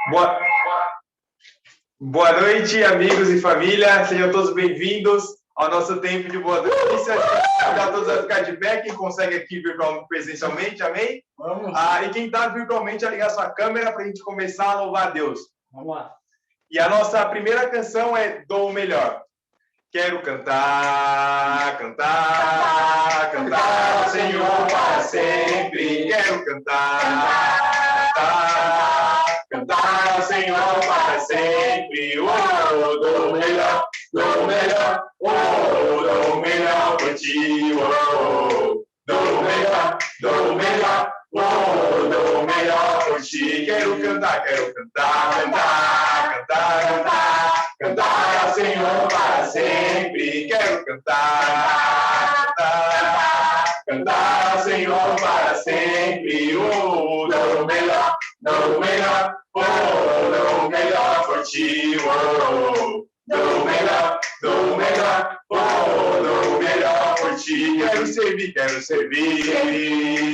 Boa, boa noite, amigos e família. Sejam todos bem-vindos ao nosso tempo de boas notícias. Convidar todos a ficar de pé, quem consegue aqui presencialmente, amém? Vamos. E quem está virtualmente a ligar sua câmera para a gente começar a louvar a Deus. Vamos lá. E a nossa primeira canção é Dou o Melhor. Quero cantar, cantar, cantar ao Senhor para sempre. Quero cantar, cantar, cantar ao Senhor para sempre. Oh, dou o melhor, oh, dou o melhor por ti. Oh, dou o melhor, oh, dou o melhor por ti. Quero cantar, cantar, cantar, cantar, cantar ao Senhor para sempre. Quero cantar, cantar, cantar ao Senhor para sempre. Oh, dou o melhor, oh, dou o melhor por ti. Oh, dou o melhor, oh, dou o melhor por ti. Quero servir,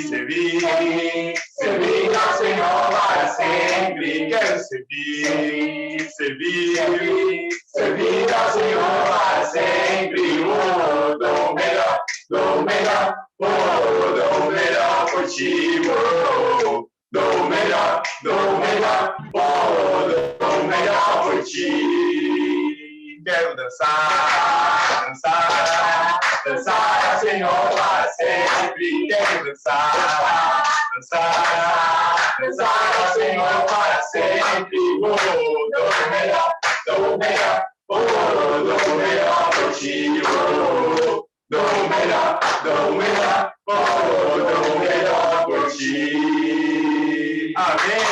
servir ao Senhor para sempre. Quero servir, servir ao Senhor para sempre. Oh, dou o melhor, oh, dou o melhor por ti. Oh, dou o melhor, oh, dou o melhor por ti. Quero dançar, dançar, dançar ao Senhor para sempre. Quero dançar, dançar, dançar ao Senhor para sempre. Oh, dou o melhor, oh, dou o melhor por ti. Oh, dou o melhor, oh, dou o melhor por ti. Amém.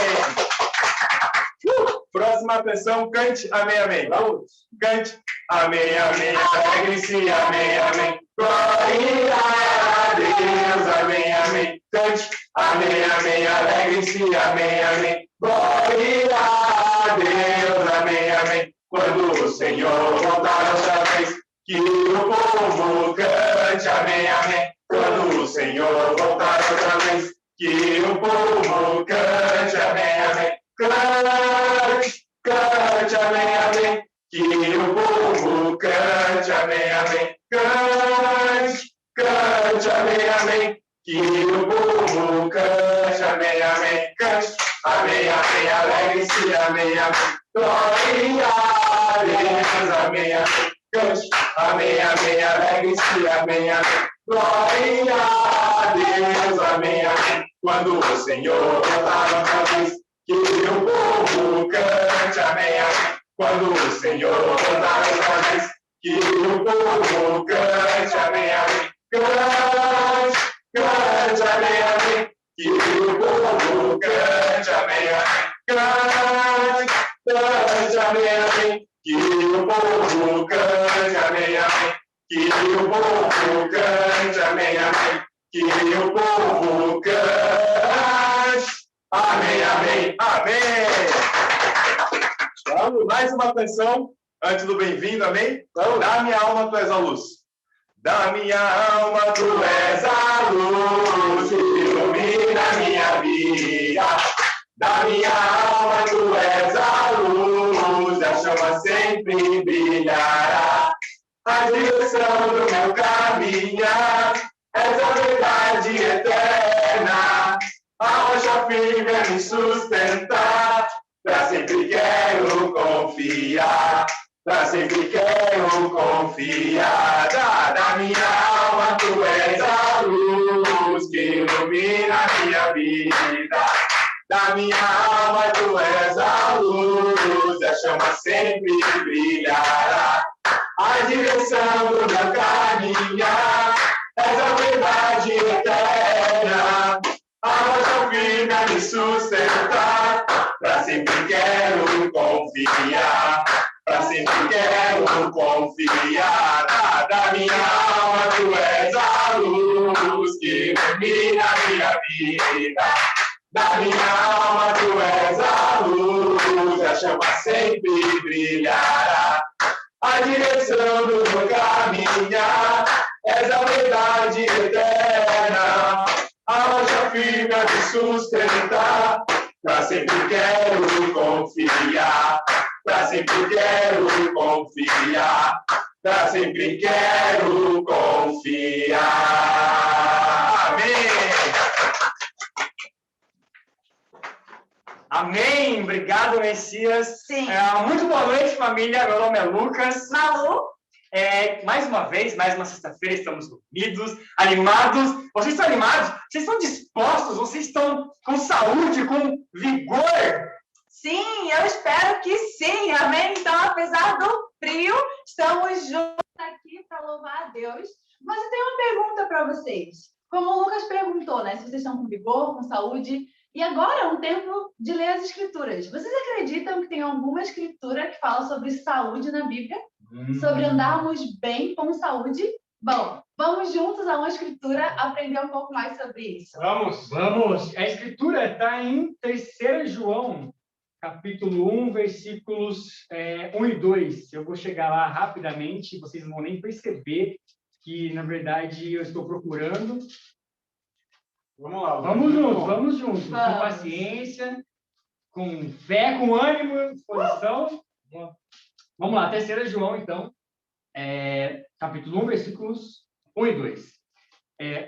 Próxima canção, cante, amém, amém. Vamos, cante, amém, amém. Alegre-se, amém, amém. Glória a Deus, amém, amém. Cante, amém, amém. Alegre-se, amém, amém. Glória a Deus, amém, amém. Quando o Senhor voltar outra vez, que o povo cante, amém, amém. Quando o Senhor voltar outra vez, que o povo cante, amém, amém. Cante, cante, amém, amém. Que o povo cante, amém, amém. Cante, cante, amém, amém. Que o povo cante, amém, amém. Cante, amém, amém. Alegre-se, amém, amém. Glória a Deus, amém, amém. Cante, amém, amém. Alegre-se, amém, amém. Glória a Deus, amém, amém. Quando o Senhor voltar outra vez, que o povo cante, amém, amém. Quando o Senhor voltar outra vez, que o povo cante, amém, amém. Cante, cante, amém, amém. Que o povo cante, amém, amém. Cante, cante, amém, amém. Que o povo cante, amém, amém. Que o povo cante, amém, amém. Que o povo cante. Amém, amém, amém. Vamos, mais uma canção antes do bem-vindo, amém? Vamos. Da minha alma tu és a luz. Da minha alma tu és a luz que ilumina a minha vida. Da minha alma tu és a luz, a chama sempre brilhará. A direção do meu caminhar, és a verdade eterna. A rocha firme é me sustentar, pra sempre quero confiar, pra sempre quero confiar. Da minha alma tu és a luz que ilumina a minha vida. Da minha alma tu és a luz, a chama sempre brilhará. A direção do meu caminhar, és a verdade eterna. A rocha firme a me sustentar, pra sempre quero confiar, pra sempre quero confiar. Da minha alma tu és a luz que ilumina a minha vida. Da minha alma tu és a luz, a chama sempre brilhará. A direção do meu caminhar, és a verdade eterna. A rocha firme a me sustentar, Pra sempre quero confiar. Pra sempre quero confiar. Pra sempre quero confiar. Amém. Amém. Obrigado, Messias. Sim. Muito boa noite, família. Meu nome é Lucas. Malu. Mais uma vez, mais uma sexta-feira, estamos unidos, animados. Vocês estão animados? Vocês estão dispostos? Vocês estão com saúde, com vigor? Sim, eu espero que sim, amém? Então, apesar do frio, estamos juntos aqui para louvar a Deus. Mas eu tenho uma pergunta para vocês. Como o Lucas perguntou, né? Se vocês estão com vigor, com saúde. E agora é um tempo de ler as escrituras. Vocês acreditam que tem alguma escritura que fala sobre saúde na Bíblia? Sobre andarmos bem com saúde? Bom, vamos juntos a uma escritura aprender um pouco mais sobre isso. Vamos. A escritura está em 3 João, capítulo 1, versículos 1 e 2. Eu vou chegar lá rapidamente, vocês não vão nem perceber que, na verdade, eu estou procurando. Vamos lá. Vamos juntos. Com paciência, com fé, com ânimo, disposição. Vamos lá, 3 João, então, capítulo 1, versículos 1 e 2.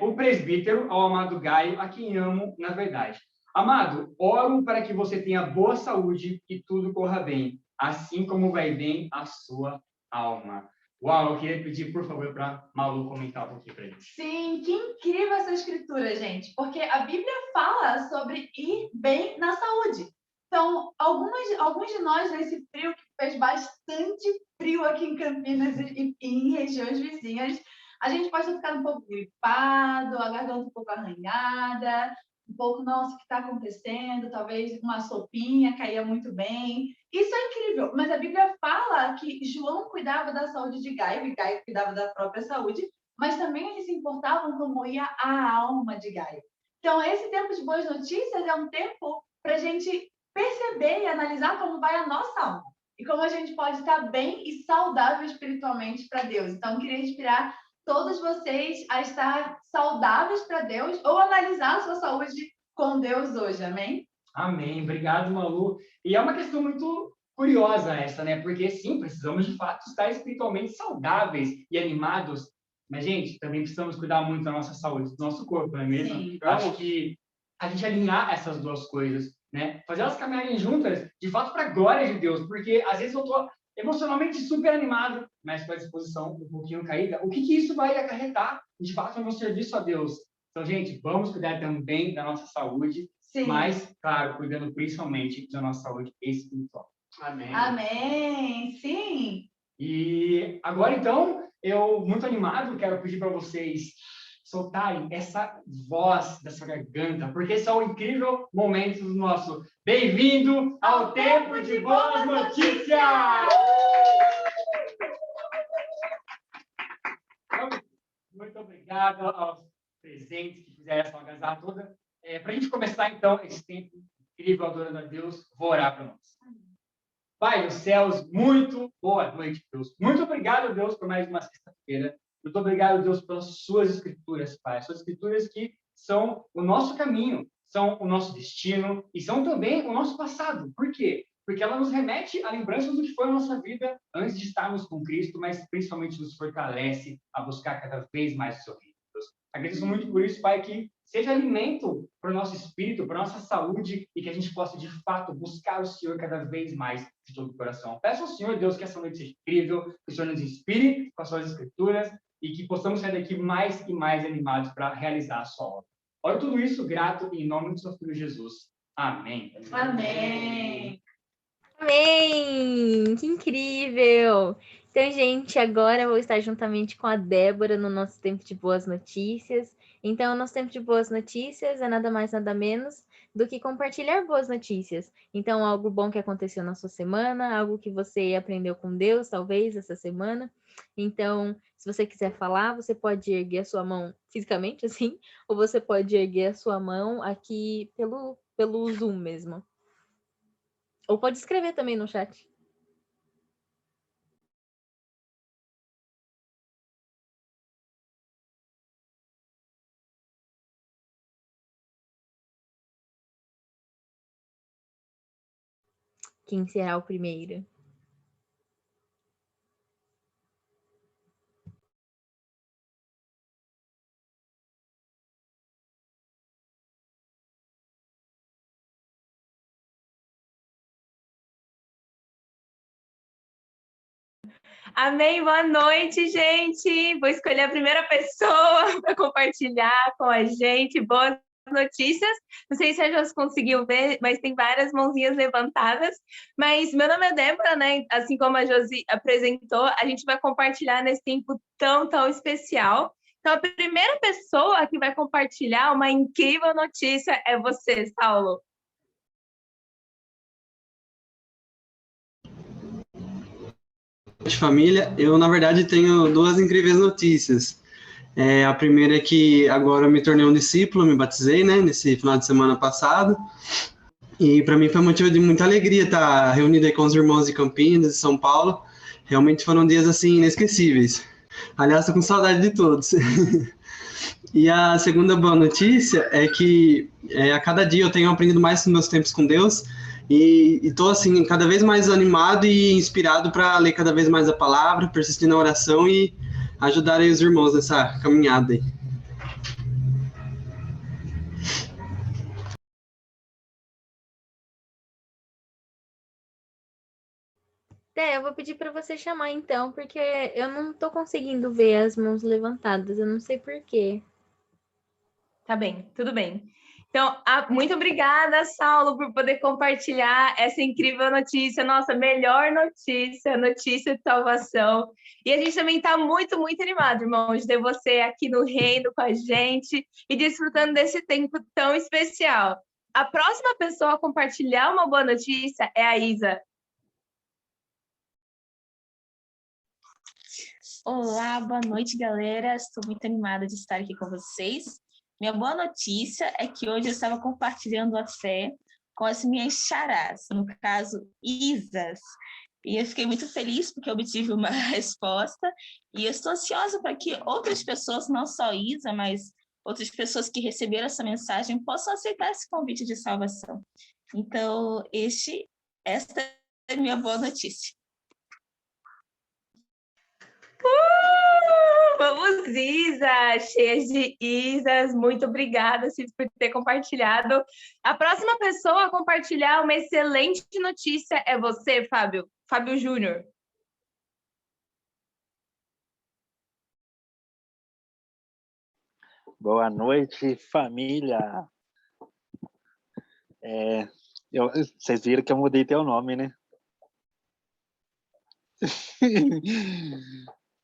O presbítero ao amado Gaio, a quem amo na verdade. Amado, oro para que você tenha boa saúde e tudo corra bem, assim como vai bem a sua alma. Uau, eu queria pedir, por favor, para Malu comentar um pouquinho para gente. Sim, que incrível essa escritura, gente, porque a Bíblia fala sobre ir bem na saúde. Então, alguns de nós, nesse frio que fez bastante frio aqui em Campinas e em regiões vizinhas, a gente pode ter ficado um pouco gripado, a garganta um pouco arranhada, um pouco, nossa, o que está acontecendo? Talvez uma sopinha caía muito bem. Isso é incrível, mas a Bíblia fala que João cuidava da saúde de Gaio, e Gaio cuidava da própria saúde, mas também eles se importavam como ia a alma de Gaio. Então, esse tempo de boas notícias é um tempo para a gente perceber e analisar como vai a nossa alma e como a gente pode estar bem e saudável espiritualmente para Deus. Então, eu queria inspirar todos vocês a estar saudáveis para Deus ou analisar a sua saúde com Deus hoje, amém? Amém, obrigado, Malu. E é uma questão muito curiosa essa, né? Porque, sim, precisamos, de fato, estar espiritualmente saudáveis e animados. Mas, gente, também precisamos cuidar muito da nossa saúde, do nosso corpo, não é mesmo? Sim. Eu acho que a gente alinhar essas duas coisas, né? Fazer elas caminharem juntas, de fato, para a glória de Deus. Porque, às vezes, eu estou emocionalmente super animado, mas com a disposição um pouquinho caída. O que isso vai acarretar, de fato, no meu serviço a Deus? Então, gente, vamos cuidar também da nossa saúde, Sim. mas, claro, cuidando principalmente da nossa saúde espiritual. Amém. Amém, sim. E agora, então, eu, muito animado, quero pedir para vocês soltarem essa voz dessa garganta, porque esse é o incrível momento do nosso Bem-vindo ao Tempo de Boas Notícias! Muito obrigado aos presentes que fizeram essa algazarra toda. Para a gente começar, então, esse tempo incrível adorando a Deus, vou orar para nós. Pai dos céus, muito boa noite, Deus. Muito obrigado, Deus, por mais uma sexta-feira. Muito obrigado, Deus, pelas suas escrituras, Pai. Suas escrituras que são o nosso caminho, são o nosso destino e são também o nosso passado. Por quê? Porque ela nos remete a lembranças do que foi a nossa vida antes de estarmos com Cristo, mas principalmente nos fortalece a buscar cada vez mais o seu reino. Agradeço muito por isso, Pai, que seja alimento para o nosso espírito, para a nossa saúde e que a gente possa, de fato, buscar o Senhor cada vez mais de todo o coração. Peço ao Senhor, Deus, que essa noite seja incrível, que o Senhor nos inspire com as suas escrituras e que possamos sair daqui mais e mais animados para realizar a sua obra. Oro tudo isso grato em nome do seu Filho Jesus. Amém. Amém. Amém! Que incrível! Então, gente, agora eu vou estar juntamente com a Débora no nosso tempo de boas notícias. Então, o nosso tempo de boas notícias é nada mais, nada menos do que compartilhar boas notícias. Então, algo bom que aconteceu na sua semana, algo que você aprendeu com Deus, talvez, essa semana. Então, se você quiser falar, você pode erguer a sua mão fisicamente, assim, ou você pode erguer a sua mão aqui pelo Zoom mesmo. Ou pode escrever também no chat. quem será o primeiro? Amém, boa noite, gente. Vou escolher a primeira pessoa para compartilhar com a gente boas notícias. Não sei se a Josi conseguiu ver, mas tem várias mãozinhas levantadas. Mas meu nome é Débora, né? Assim como a Josi apresentou, a gente vai compartilhar nesse tempo tão, tão especial. Então, a primeira pessoa que vai compartilhar uma incrível notícia é você, Saulo. Família, eu na verdade tenho duas incríveis notícias. A primeira é que agora eu me tornei um discípulo, me batizei, né, nesse final de semana passado, e para mim foi um motivo de muita alegria estar reunido aí com os irmãos de Campinas, de São Paulo. Realmente foram dias assim inesquecíveis. Aliás, estou com saudade de todos. E a segunda boa notícia é que a cada dia eu tenho aprendido mais nos meus tempos com Deus e estou assim cada vez mais animado e inspirado para ler cada vez mais a palavra, persistir na oração e ajudar aí os irmãos nessa caminhada aí. Eu vou pedir para você chamar então, porque eu não estou conseguindo ver as mãos levantadas, eu não sei por quê. Tá bem, tudo bem. Então, muito obrigada, Saulo, por poder compartilhar essa incrível notícia, nossa melhor notícia, notícia de salvação. E a gente também está muito, muito animado, irmãos, de ter você aqui no Reino com a gente e desfrutando desse tempo tão especial. A próxima pessoa a compartilhar uma boa notícia é a Isa. Olá, boa noite, galera. Estou muito animada de estar aqui com vocês. Minha boa notícia é que hoje eu estava compartilhando a fé com as minhas xarás, no caso, Isas. E eu fiquei muito feliz porque eu obtive uma resposta e eu estou ansiosa para que outras pessoas, não só Isa, mas outras pessoas que receberam essa mensagem possam aceitar esse convite de salvação. Então, esta é a minha boa notícia. Vamos, Isa! Cheias de Isas, muito obrigada por ter compartilhado. A próxima pessoa a compartilhar uma excelente notícia é você, Fábio. Fábio Júnior. Boa noite, família. Vocês viram que eu mudei teu nome, né?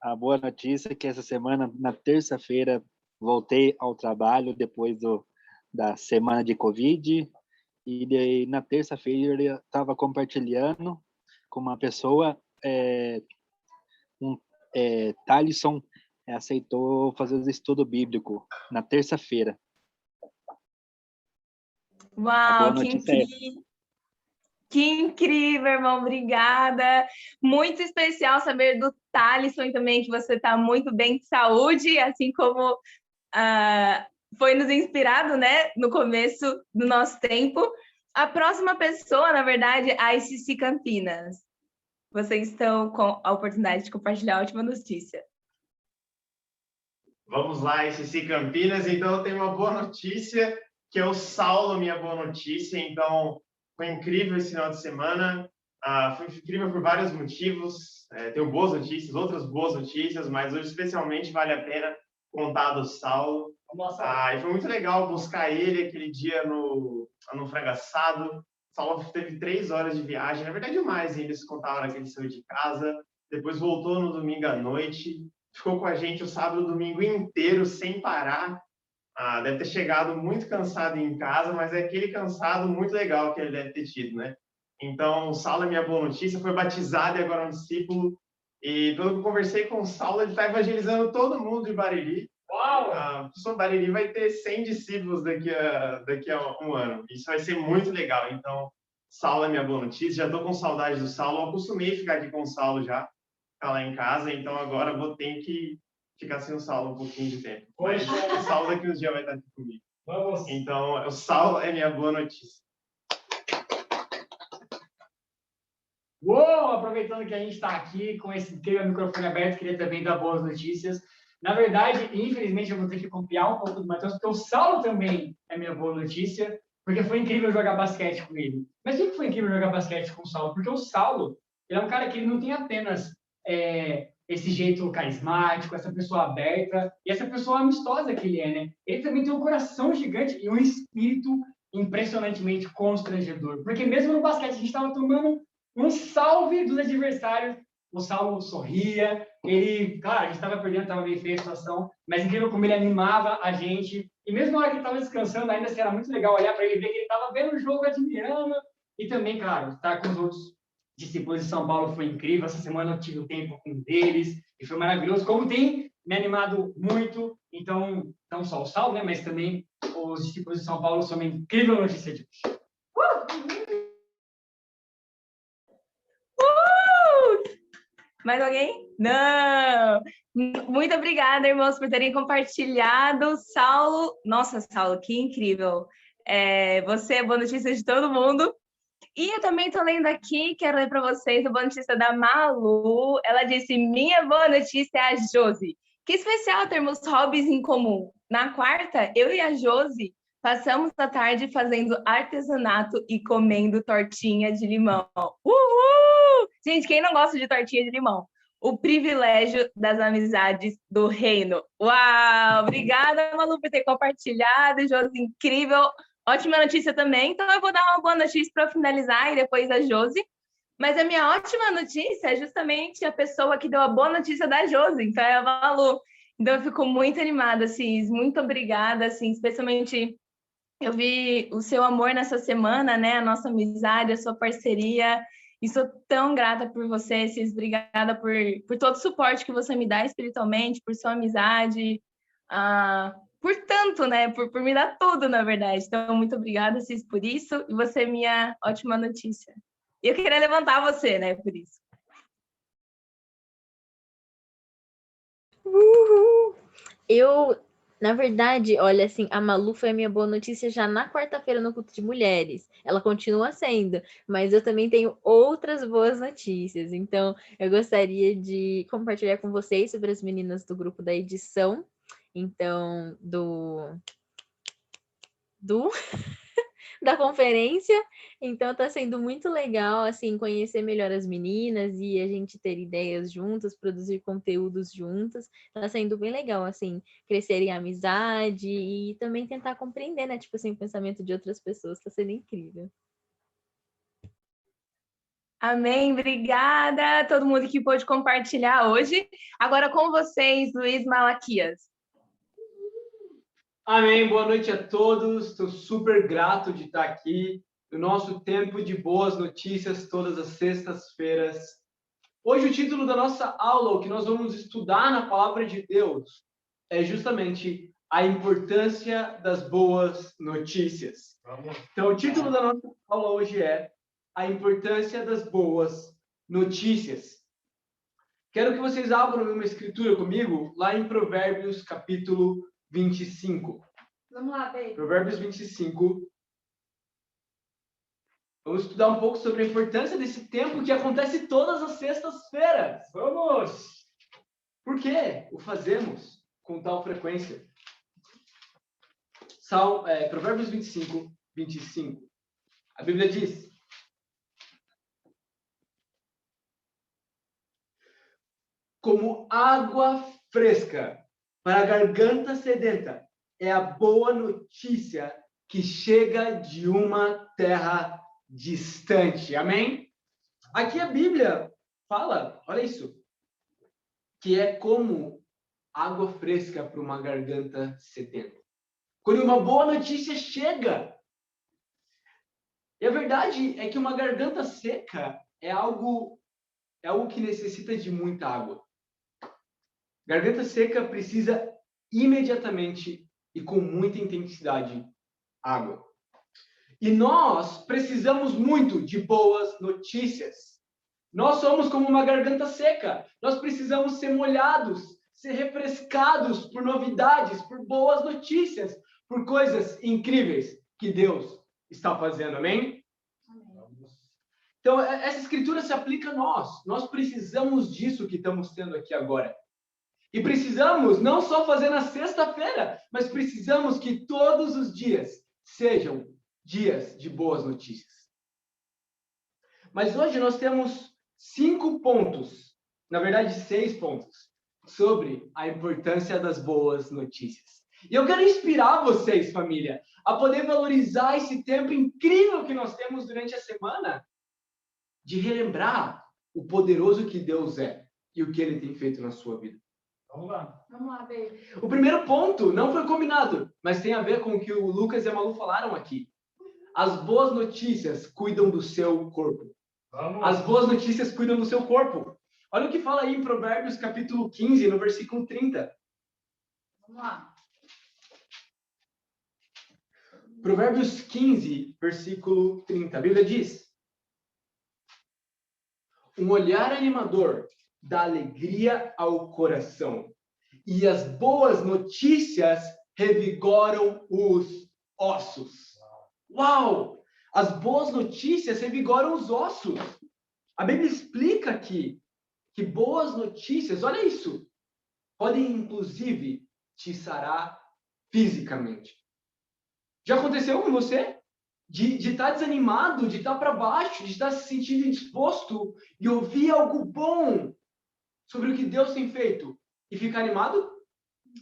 A boa notícia é que essa semana, na terça-feira, voltei ao trabalho depois da semana de Covid. E daí, na terça-feira, eu estava compartilhando com uma pessoa, Thalisson aceitou fazer o estudo bíblico na terça-feira. Uau, que incrível, irmão, obrigada. Muito especial saber do Thalisson também, que você está muito bem de saúde, assim como foi nos inspirado, né, no começo do nosso tempo. A próxima pessoa, na verdade, a ICC Campinas. Vocês estão com a oportunidade de compartilhar a última notícia. Vamos lá, ICC Campinas. Então, eu tenho uma boa notícia, que é o Saulo, minha boa notícia. Então, foi incrível esse final de semana. Foi incrível por vários motivos. Tenho boas notícias, outras boas notícias, mas hoje especialmente vale a pena contar do Saulo. E foi muito legal buscar ele aquele dia no frango assado. O Saulo teve 3 horas de viagem, na verdade mais ainda, se contar a hora que ele saiu de casa. Depois voltou no domingo à noite, ficou com a gente o sábado e o domingo inteiro, sem parar. Deve ter chegado muito cansado em casa, mas é aquele cansado muito legal que ele deve ter tido, né? Então, o Saulo é minha boa notícia, foi batizado e agora é um discípulo. E pelo que eu conversei com o Saulo, ele está evangelizando todo mundo de Bariri. Uau! O Bariri vai ter 100 discípulos daqui a um ano. Isso vai ser muito legal. Então, Saulo é minha boa notícia. Já estou com saudade do Saulo. Eu acostumei ficar aqui com o Saulo já, ficar lá em casa. Então, agora vou ter que ficar sem o Saulo um pouquinho de tempo. Mas o Saulo daqui uns dias vai estar aqui comigo. Então, o Saulo é minha boa notícia. Uou, aproveitando que a gente está aqui com esse incrível microfone aberto, queria também dar boas notícias. Na verdade, infelizmente, eu vou ter que copiar um pouco do Matheus, porque o Saulo também é minha boa notícia, porque foi incrível jogar basquete com ele. Mas por que foi incrível jogar basquete com o Saulo? Porque o Saulo, ele é um cara que ele não tem apenas esse jeito carismático, essa pessoa aberta e essa pessoa amistosa que ele é, né? Ele também tem um coração gigante e um espírito impressionantemente constrangedor. Porque mesmo no basquete, a gente estava tomando um salve dos adversários. O Saulo sorria, ele, claro, a gente estava perdendo, estava meio feia a situação, mas incrível como ele animava a gente. E mesmo na hora que ele estava descansando, ainda assim, era muito legal olhar para ele, ver que ele estava vendo o jogo, admirando. E também, claro, estar com os outros discípulos de São Paulo foi incrível. Essa semana eu tive o tempo com um deles e foi maravilhoso. Como tem me animado muito, então, não só o Saulo, né, mas também os discípulos de São Paulo são uma incrível notícia de hoje. Mais alguém? Não! Muito obrigada, irmãos, por terem compartilhado. Saulo, nossa, Saulo, que incrível. Você é boa notícia de todo mundo. E eu também estou lendo aqui, quero ler para vocês a boa notícia da Malu. Ela disse, minha boa notícia é a Josi. Que especial termos hobbies em comum. Na quarta, eu e a Josi passamos a tarde fazendo artesanato e comendo tortinha de limão. Uhul! Gente, quem não gosta de tortinha de limão? O privilégio das amizades do reino. Uau! Obrigada, Malu, por ter compartilhado. Josi, incrível. Ótima notícia também. Então, eu vou dar uma boa notícia para finalizar e depois a Josi. Mas a minha ótima notícia é justamente a pessoa que deu a boa notícia da Josi. Então, é a Malu. Então, eu fico muito animada, Cis. Muito obrigada, assim, especialmente... Eu vi o seu amor nessa semana, né? A nossa amizade, a sua parceria. E sou tão grata por você, Cis. Obrigada por todo o suporte que você me dá espiritualmente, por sua amizade, por tanto, né? Por me dar tudo, na verdade. Então, muito obrigada, Cis, por isso. E você é minha ótima notícia. E eu queria levantar você, né? Por isso. Uhul! Na verdade, olha, assim, a Malu foi a minha boa notícia já na quarta-feira no culto de mulheres. Ela continua sendo, mas eu também tenho outras boas notícias. Então, eu gostaria de compartilhar com vocês sobre as meninas do grupo da edição. Então, da conferência. Então tá sendo muito legal, assim, conhecer melhor as meninas e a gente ter ideias juntas, produzir conteúdos juntas. Tá sendo bem legal, assim, crescer em amizade e também tentar compreender, né, tipo assim, o pensamento de outras pessoas. Tá sendo incrível. Amém, obrigada a todo mundo que pôde compartilhar hoje. Agora com vocês, Luiz Malaquias. Amém, boa noite a todos. Estou super grato de estar aqui no nosso tempo de boas notícias, todas as sextas-feiras. Hoje o título da nossa aula, o que nós vamos estudar na Palavra de Deus, é justamente a importância das boas notícias. Então, o título da nossa aula hoje é a importância das boas notícias. Quero que vocês abram uma escritura comigo, lá em Provérbios, capítulo 25. Vamos lá, baby. Provérbios 25. Vamos estudar um pouco sobre a importância desse tempo que acontece todas as sextas-feiras. Vamos! Por que o fazemos com tal frequência? Provérbios 25, 25. A Bíblia diz: como água fresca para a garganta sedenta é a boa notícia que chega de uma terra distante. Amém? Aqui a Bíblia fala, olha isso, que é como água fresca para uma garganta sedenta. Quando uma boa notícia chega. E a verdade é que uma garganta seca é algo que necessita de muita água. Garganta seca precisa imediatamente e com muita intensidade água. E nós precisamos muito de boas notícias. Nós somos como uma garganta seca. Nós precisamos ser molhados, ser refrescados por novidades, por boas notícias, por coisas incríveis que Deus está fazendo. Amém? Então, essa escritura se aplica a nós. Nós precisamos disso que estamos tendo aqui agora. E precisamos não só fazer na sexta-feira, mas precisamos que todos os dias sejam dias de boas notícias. Mas hoje nós temos 5 pontos, na verdade 6 pontos, sobre a importância das boas notícias. E eu quero inspirar vocês, família, a poder valorizar esse tempo incrível que nós temos durante a semana, de relembrar o poderoso que Deus é e o que Ele tem feito na sua vida. Vamos lá. Vamos lá, baby. O primeiro ponto não foi combinado, mas tem a ver com o que o Lucas e a Malu falaram aqui. As boas notícias cuidam do seu corpo. Vamos. As boas notícias cuidam do seu corpo. Olha o que fala aí em Provérbios capítulo 15, no versículo 30. Vamos lá. Provérbios 15, versículo 30. A Bíblia diz: um olhar animador dá alegria ao coração, e as boas notícias revigoram os ossos. Uau! As boas notícias revigoram os ossos. A Bíblia explica aqui que boas notícias, olha isso, podem inclusive te sarar fisicamente. Já aconteceu com você? De estar desanimado, de estar para baixo, de estar se sentindo indisposto e ouvir algo bom sobre o que Deus tem feito e ficar animado?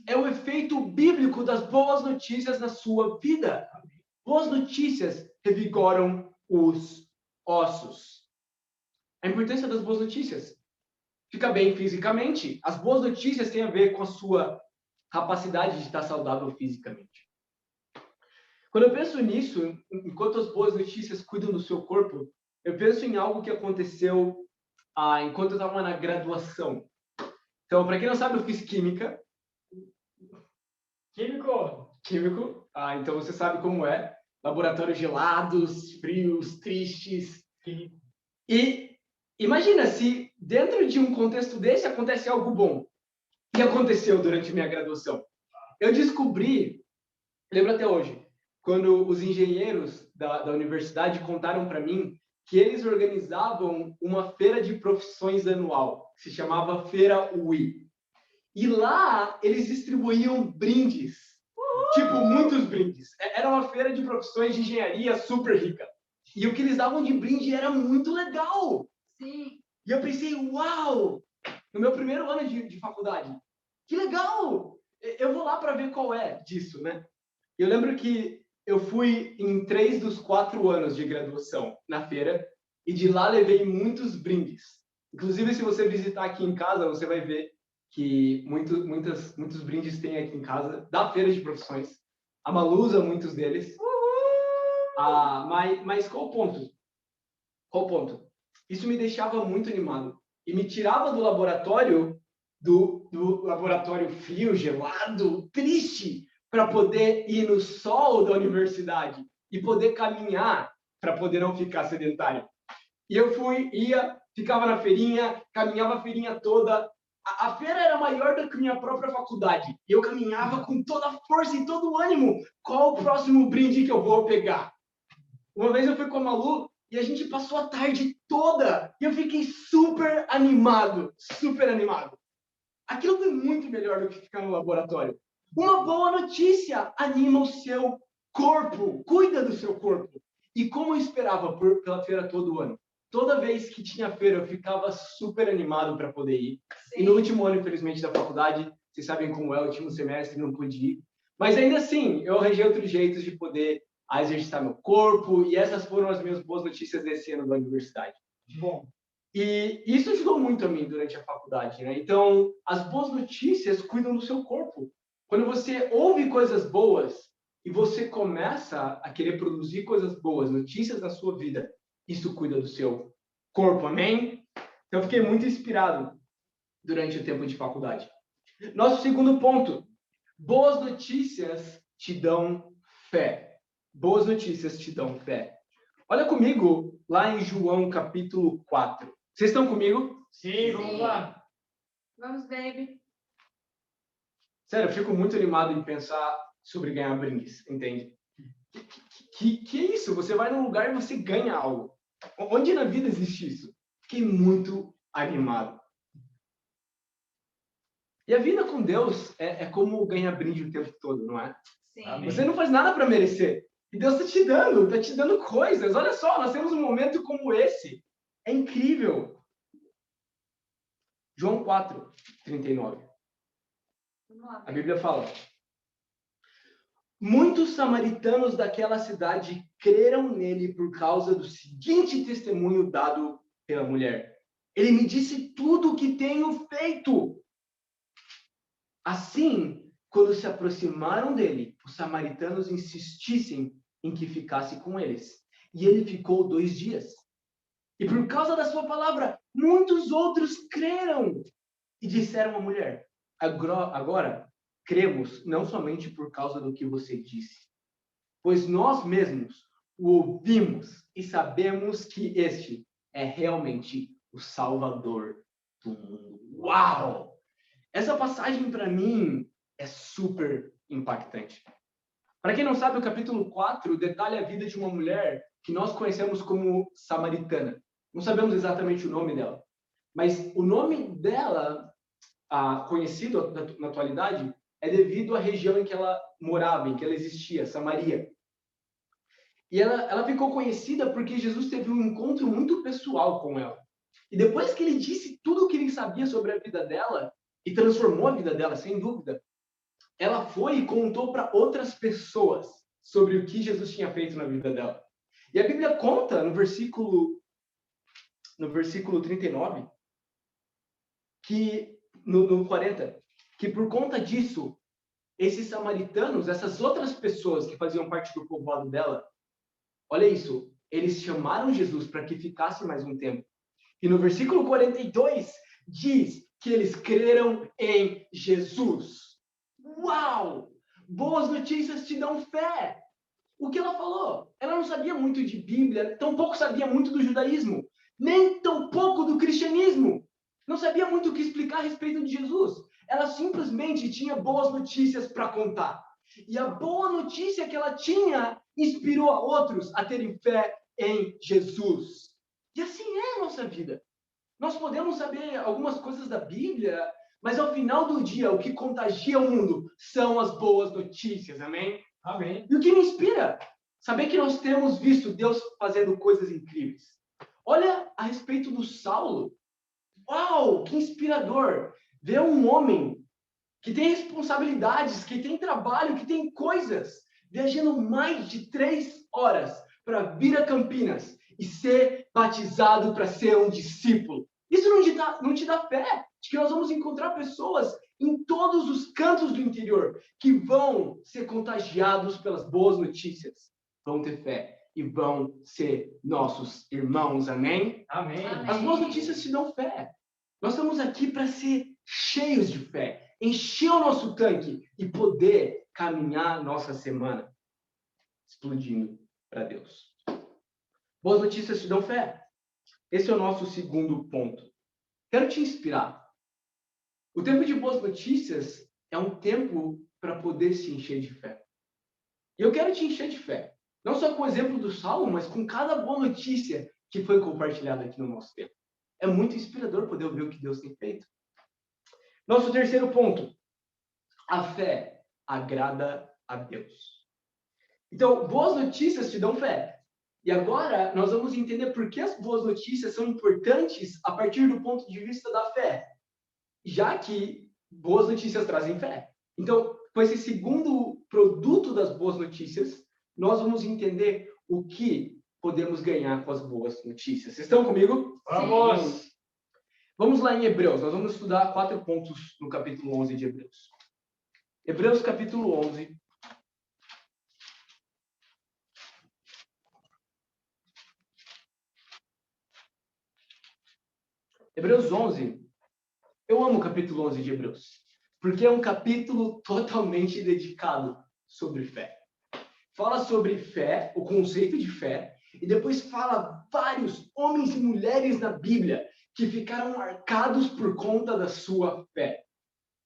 É o efeito bíblico das boas notícias na sua vida. Boas notícias revigoram os ossos. A importância das boas notícias. Fica bem fisicamente. As boas notícias têm a ver com a sua capacidade de estar saudável fisicamente. Quando eu penso nisso, enquanto as boas notícias cuidam do seu corpo, eu penso em algo que aconteceu enquanto eu estava na graduação. Então, para quem não sabe, eu fiz química. Químico. Então você sabe como é. Laboratórios gelados, frios, tristes. E imagina se dentro de um contexto desse acontece algo bom. E aconteceu durante minha graduação. Eu descobri, lembro até hoje, quando os engenheiros da universidade contaram para mim que eles organizavam uma feira de profissões anual, que se chamava Feira UI. E lá eles distribuíam brindes. Tipo, muitos brindes. Era uma feira de profissões de engenharia super rica. E o que eles davam de brinde era muito legal. Sim. E eu pensei, uau! No meu primeiro ano de faculdade. Que legal! Eu vou lá para ver qual é disso, né? Eu lembro que eu fui em 3 dos 4 anos de graduação na feira. E de lá levei muitos brindes. Inclusive, se você visitar aqui em casa, você vai ver que muitos brindes tem aqui em casa, da feira de profissões. A Malu usa muitos deles. Mas qual o ponto? Qual o ponto? Isso me deixava muito animado. E me tirava do laboratório frio, gelado, triste, para poder ir no sol da universidade e poder caminhar para poder não ficar sedentário. E eu ficava na feirinha, caminhava a feirinha toda. A feira era maior do que minha própria faculdade. E eu caminhava com toda a força e todo o ânimo. Qual o próximo brinde que eu vou pegar? Uma vez eu fui com a Malu e a gente passou a tarde toda. E eu fiquei super animado. Super animado. Aquilo foi muito melhor do que ficar no laboratório. Uma boa notícia anima o seu corpo. Cuida do seu corpo. E como eu esperava pela feira todo ano. Toda vez que tinha feira, eu ficava super animado para poder ir. Sim. E no último ano, infelizmente, da faculdade, vocês sabem como é, o último semestre não pude ir. Mas ainda assim, eu arranjei outros jeitos de poder exercitar meu corpo. E essas foram as minhas boas notícias desse ano da universidade. Bom. E isso ajudou muito a mim durante a faculdade, né? Então, as boas notícias cuidam do seu corpo. Quando você ouve coisas boas e você começa a querer produzir coisas boas, notícias na sua vida, isso cuida do seu corpo, amém? Então, eu fiquei muito inspirado durante o tempo de faculdade. Nosso segundo ponto. Boas notícias te dão fé. Boas notícias te dão fé. Olha comigo lá em João capítulo 4. Vocês estão comigo? Sim, vamos lá. Vamos, baby. Sério, eu fico muito animado em pensar sobre ganhar brindes, entende? Que é isso? Você vai num lugar e você ganha algo. Onde na vida existe isso? Fiquei muito animado. E a vida com Deus é como ganhar brinde o tempo todo, não é? Sim. Você não faz nada para merecer. E Deus está te dando coisas. Olha só, nós temos um momento como esse. É incrível. João 4, 39. Vamos lá. A Bíblia fala: muitos samaritanos daquela cidade creram nele por causa do seguinte testemunho dado pela mulher. Ele me disse tudo o que tenho feito. Assim, quando se aproximaram dele, os samaritanos insistissem em que ficasse com eles. E ele ficou 2 dias. E por causa da sua palavra, muitos outros creram. E disseram à mulher: agora cremos não somente por causa do que você disse, pois nós mesmos o ouvimos e sabemos que este é realmente o Salvador do mundo. Uau! Essa passagem, para mim, é super impactante. Para quem não sabe, o capítulo 4 detalha a vida de uma mulher que nós conhecemos como samaritana. Não sabemos exatamente o nome dela, mas o nome dela, conhecido na atualidade, é devido à região em que ela morava, em que ela existia, Samaria. E ela ficou conhecida porque Jesus teve um encontro muito pessoal com ela. E depois que ele disse tudo o que ele sabia sobre a vida dela, e transformou a vida dela, sem dúvida, ela foi e contou para outras pessoas sobre o que Jesus tinha feito na vida dela. E a Bíblia conta, no versículo 39, que, no 40, que por conta disso, esses samaritanos, essas outras pessoas que faziam parte do povoado dela, olha isso, eles chamaram Jesus para que ficasse mais um tempo. E no versículo 42, diz que eles creram em Jesus. Uau! Boas notícias te dão fé. O que ela falou? Ela não sabia muito de Bíblia, tampouco sabia muito do judaísmo, nem tampouco do cristianismo. Não sabia muito o que explicar a respeito de Jesus. Ela simplesmente tinha boas notícias para contar. E a boa notícia que ela tinha inspirou a outros a terem fé em Jesus. E assim é a nossa vida. Nós podemos saber algumas coisas da Bíblia, mas ao final do dia, o que contagia o mundo são as boas notícias, amém? Amém. E o que me inspira? Saber que nós temos visto Deus fazendo coisas incríveis. Olha a respeito do Saulo. Uau, que inspirador! Ver um homem que tem responsabilidades, que tem trabalho, que tem coisas, viajando mais de 3 horas para vir a Campinas e ser batizado para ser um discípulo. Isso não te dá fé de que nós vamos encontrar pessoas em todos os cantos do interior que vão ser contagiados pelas boas notícias, vão ter fé e vão ser nossos irmãos, amém? Amém. As boas notícias te dão fé. Nós estamos aqui para ser cheios de fé, encher o nosso tanque e poder caminhar nossa semana explodindo para Deus. Boas notícias te dão fé. Esse é o nosso segundo ponto. Quero te inspirar. O tempo de boas notícias é um tempo para poder se encher de fé. E eu quero te encher de fé. Não só com o exemplo do Saulo, mas com cada boa notícia que foi compartilhada aqui no nosso tempo. É muito inspirador poder ouvir o que Deus tem feito. Nosso terceiro ponto. A fé agrada a Deus. Então, boas notícias te dão fé. E agora nós vamos entender por que as boas notícias são importantes a partir do ponto de vista da fé. Já que boas notícias trazem fé. Então, com esse segundo produto das boas notícias, nós vamos entender o que podemos ganhar com as boas notícias. Vocês estão comigo? Vamos! Vamos lá em Hebreus. Nós vamos estudar 4 pontos no capítulo 11 de Hebreus. Hebreus capítulo 11. Hebreus 11. Eu amo o capítulo 11 de Hebreus, porque é um capítulo totalmente dedicado sobre fé. Fala sobre fé, o conceito de fé, e depois fala vários homens e mulheres na Bíblia que ficaram marcados por conta da sua fé.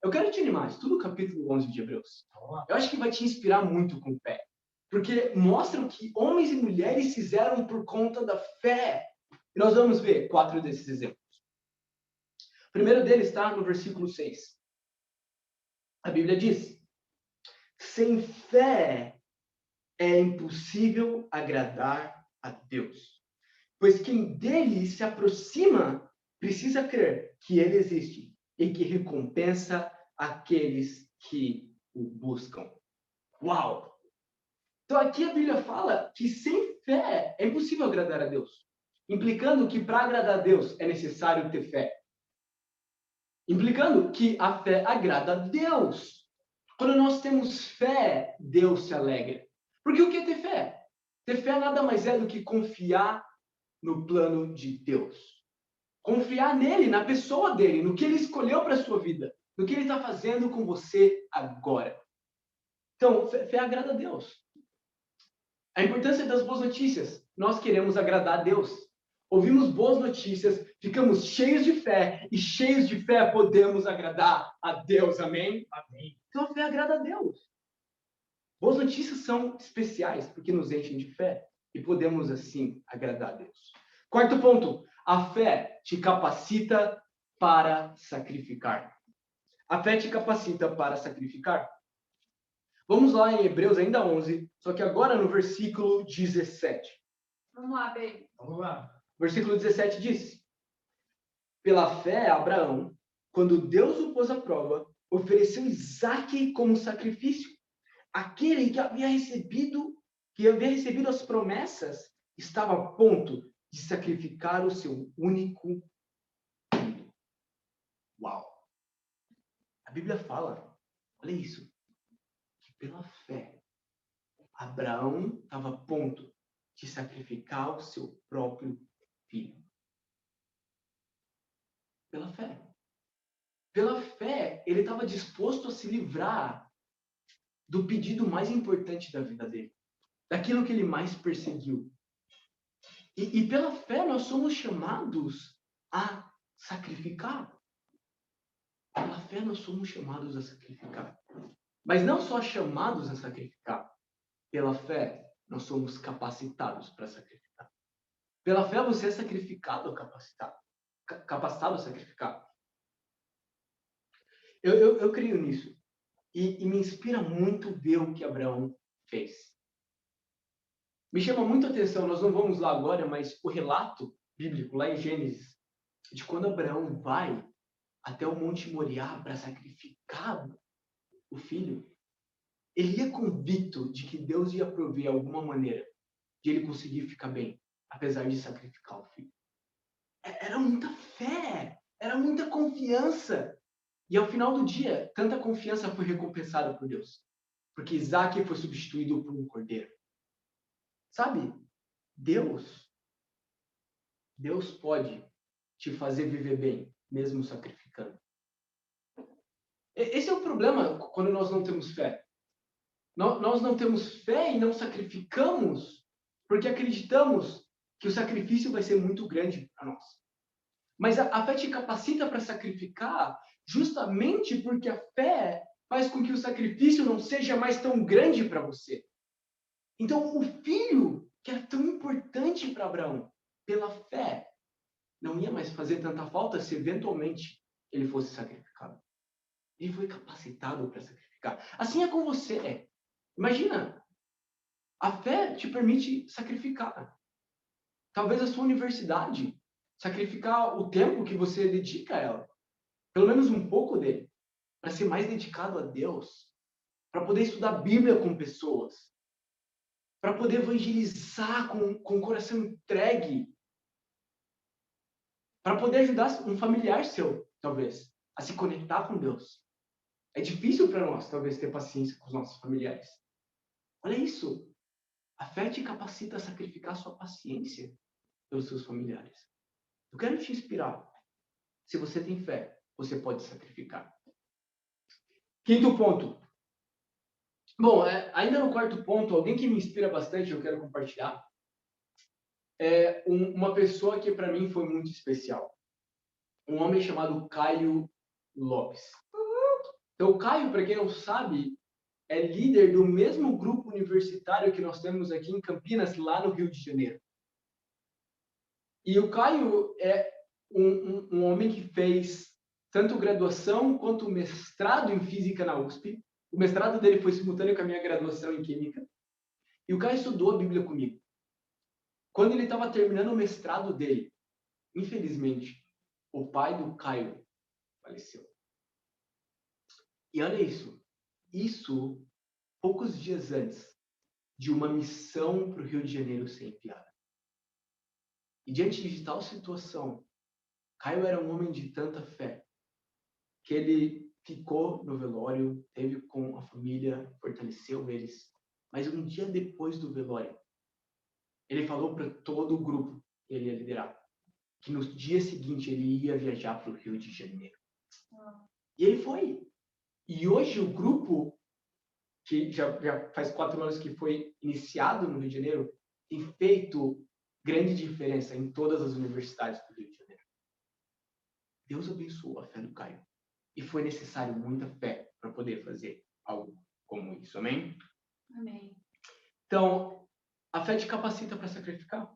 Eu quero te animar, estuda o capítulo 11 de Hebreus. Eu acho que vai te inspirar muito com fé. porque mostram que homens e mulheres fizeram por conta da fé. E nós vamos ver 4 desses exemplos. O primeiro deles está no versículo 6. A Bíblia diz: sem fé é impossível agradar a Deus, pois quem dele se aproxima precisa crer que ele existe e que recompensa aqueles que o buscam. Uau! Então aqui a Bíblia fala que sem fé é impossível agradar a Deus, implicando que para agradar a Deus é necessário ter fé. Implicando que a fé agrada a Deus. Quando nós temos fé, Deus se alegra. Porque o que é ter fé? Ter fé nada mais é do que confiar no plano de Deus. Confiar nele, na pessoa dele, no que ele escolheu para a sua vida, no que ele está fazendo com você agora. Então, fé agrada a Deus. A importância das boas notícias. Nós queremos agradar a Deus. Ouvimos boas notícias, ficamos cheios de fé, e cheios de fé podemos agradar a Deus. Amém? Amém. Então, a fé agrada a Deus. Boas notícias são especiais, porque nos enchem de fé, e podemos, assim, agradar a Deus. Quarto ponto. A fé te capacita para sacrificar. A fé te capacita para sacrificar. Vamos lá em Hebreus ainda 11, só que agora no versículo 17. Vamos lá, baby. Vamos lá. Versículo 17 diz: pela fé, Abraão, quando Deus o pôs à prova, ofereceu Isaque como sacrifício. Aquele que havia recebido as promessas, estava a ponto de sacrificar o seu único filho. Uau! A Bíblia fala, olha isso, que pela fé, Abraão estava a ponto de sacrificar o seu próprio filho. Pela fé. Pela fé, ele estava disposto a se livrar do pedido mais importante da vida dele, daquilo que ele mais perseguiu. E pela fé nós somos chamados a sacrificar. Pela fé nós somos chamados a sacrificar. Mas não só chamados a sacrificar. Pela fé nós somos capacitados para sacrificar. Pela fé você é sacrificado ou capacitado. Capacitado a sacrificar. Eu creio nisso. E me inspira muito ver o que Abraão fez. Me chama muito a atenção, nós não vamos lá agora, mas o relato bíblico, lá em Gênesis, de quando Abraão vai até o Monte Moriá para sacrificar o filho, ele ia convicto de que Deus ia prover alguma maneira de ele conseguir ficar bem, apesar de sacrificar o filho. Era muita fé, era muita confiança. E ao final do dia, tanta confiança foi recompensada por Deus, porque Isaque foi substituído por um cordeiro. Sabe, Deus pode te fazer viver bem, mesmo sacrificando. Esse é o problema quando nós não temos fé. Nós não temos fé e não sacrificamos porque acreditamos que o sacrifício vai ser muito grande para nós. Mas a fé te capacita para sacrificar justamente porque a fé faz com que o sacrifício não seja mais tão grande para você. Então, o filho, que era tão importante para Abraão, pela fé, não ia mais fazer tanta falta se eventualmente ele fosse sacrificado. Ele foi capacitado para sacrificar. Assim é com você. Imagina, a fé te permite sacrificar. Talvez a sua universidade, sacrificar o tempo que você dedica a ela. Pelo menos um pouco dele. Para ser mais dedicado a Deus. Para poder estudar a Bíblia com pessoas. Para poder evangelizar com o coração entregue. Para poder ajudar um familiar seu, talvez, a se conectar com Deus. É difícil para nós, talvez, ter paciência com os nossos familiares. Olha isso. A fé te capacita a sacrificar sua paciência pelos seus familiares. Eu quero te inspirar. Se você tem fé, você pode sacrificar. Quinto ponto. Bom, ainda no quarto ponto, alguém que me inspira bastante, eu quero compartilhar, é uma pessoa que para mim foi muito especial. Um homem chamado Caio Lopes. Então, o Caio, para quem não sabe, é líder do mesmo grupo universitário que nós temos aqui em Campinas, lá no Rio de Janeiro. E o Caio é um homem que fez tanto graduação quanto mestrado em física na USP. O mestrado dele foi simultâneo com a minha graduação em química. E o Caio estudou a Bíblia comigo. Quando ele estava terminando o mestrado dele, infelizmente, o pai do Caio faleceu. E olha isso. Isso poucos dias antes de uma missão para o Rio de Janeiro ser enviada. E diante de tal situação, Caio era um homem de tanta fé que ele ficou no velório, teve com a família, fortaleceu eles. Mas um dia depois do velório, ele falou para todo o grupo que ele ia liderar que no dia seguinte ele ia viajar para o Rio de Janeiro. E ele foi. E hoje o grupo, que já faz 4 anos que foi iniciado no Rio de Janeiro, tem feito grande diferença em todas as universidades do Rio de Janeiro. Deus abençoou a fé do Caio. E foi necessário muita fé para poder fazer algo como isso. Amém? Amém. Então, a fé te capacita para sacrificar.